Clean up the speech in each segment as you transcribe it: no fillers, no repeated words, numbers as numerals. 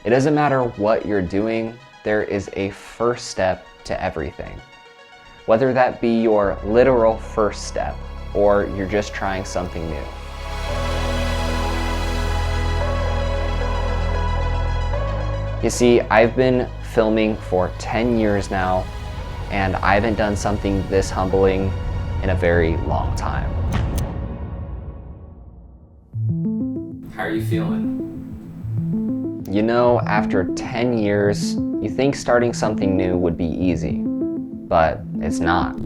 It doesn't matter what you're doing, there is a first step to everything. Whether that be your literal first step or you're just trying something new. You see, I've been filming for 10 years now, and I haven't done something this humbling in a very long time. How are you feeling? You know, after 10 years, you think starting something new would be easy, but it's not.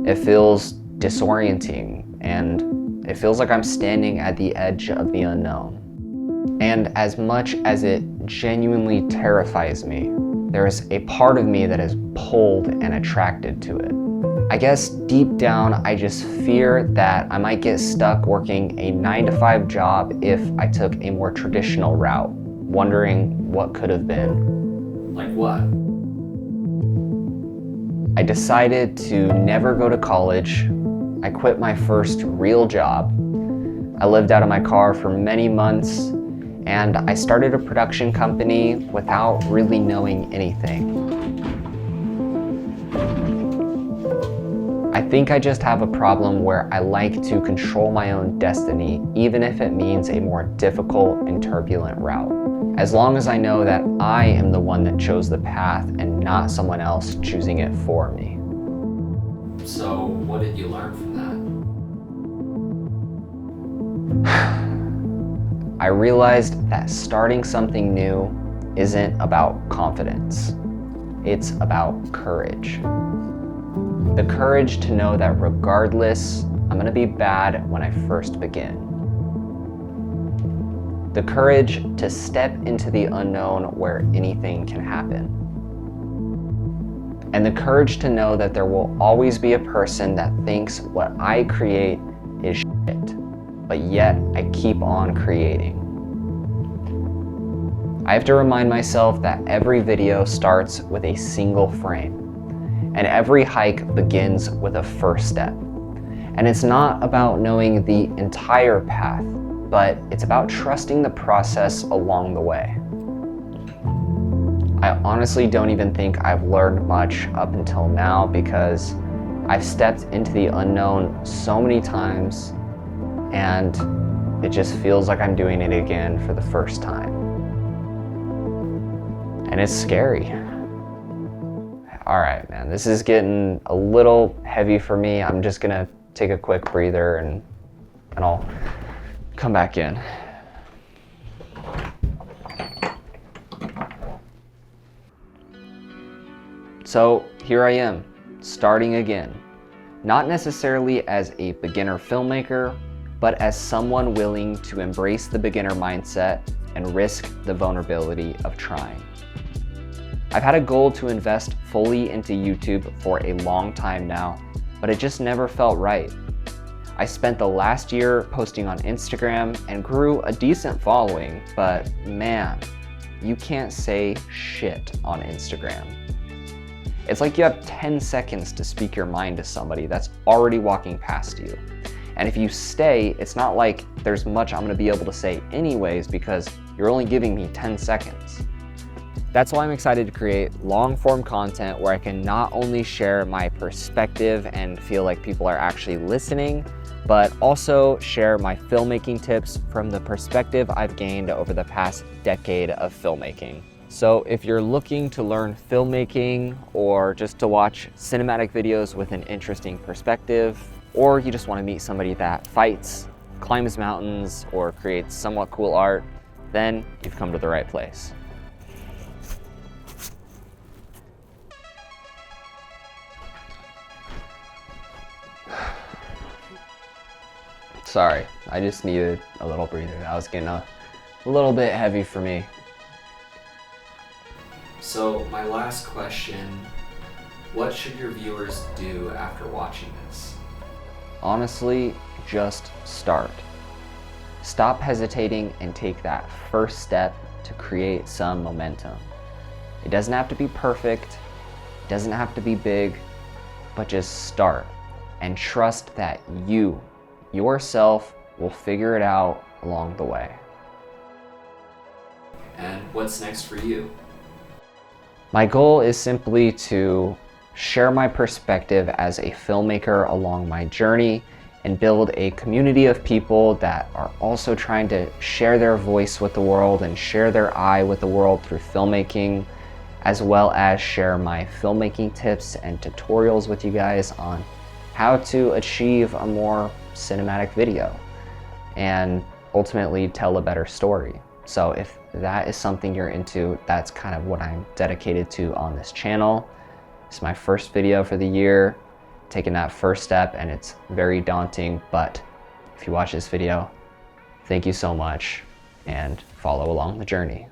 It feels disorienting, and it feels like I'm standing at the edge of the unknown. And as much as it genuinely terrifies me, there is a part of me that is pulled and attracted to it. I guess deep down, I just fear that I might get stuck working a 9-to-5 job if I took a more traditional route, wondering what could have been. Like what? I decided to never go to college. I quit my first real job. I lived out of my car for many months, and I started a production company without really knowing anything. I think I just have a problem where I like to control my own destiny, even if it means a more difficult and turbulent route. As long as I know that I am the one that chose the path and not someone else choosing it for me. So, what did you learn from that? I realized that starting something new isn't about confidence. It's about courage. The courage to know that regardless, I'm gonna be bad when I first begin. The courage to step into the unknown where anything can happen. And the courage to know that there will always be a person that thinks what I create is shit, but yet I keep on creating. I have to remind myself that every video starts with a single frame, and every hike begins with a first step. And it's not about knowing the entire path, but it's about trusting the process along the way. I honestly don't even think I've learned much up until now because I've stepped into the unknown so many times, and it just feels like I'm doing it again for the first time. And it's scary. All right, man, this is getting a little heavy for me. I'm just gonna take a quick breather and I'll come back in. So here I am, starting again. Not necessarily as a beginner filmmaker, but as someone willing to embrace the beginner mindset and risk the vulnerability of trying. I've had a goal to invest fully into YouTube for a long time now, but it just never felt right. I spent the last year posting on Instagram and grew a decent following, but man, you can't say shit on Instagram. It's like you have 10 seconds to speak your mind to somebody that's already walking past you. And if you stay, it's not like there's much I'm gonna be able to say anyways because you're only giving me 10 seconds. That's why I'm excited to create long-form content where I can not only share my perspective and feel like people are actually listening, but also share my filmmaking tips from the perspective I've gained over the past decade of filmmaking. So if you're looking to learn filmmaking or just to watch cinematic videos with an interesting perspective, or you just want to meet somebody that fights, climbs mountains, or creates somewhat cool art, then you've come to the right place. Sorry, I just needed a little breather. That was getting a little bit heavy for me. So my last question, what should your viewers do after watching this? Honestly, just start. Stop hesitating and take that first step to create some momentum. It doesn't have to be perfect, it doesn't have to be big, but just start and trust that you yourself will figure it out along the way. And what's next for you? My goal is simply to share my perspective as a filmmaker along my journey and build a community of people that are also trying to share their voice with the world and share their eye with the world through filmmaking, as well as share my filmmaking tips and tutorials with you guys on how to achieve a more cinematic video and ultimately tell a better story. So if that is something you're into, that's kind of what I'm dedicated to on this channel. It's my first video for the year, taking that first step, and it's very daunting, but if you watch this video, thank you so much and follow along the journey.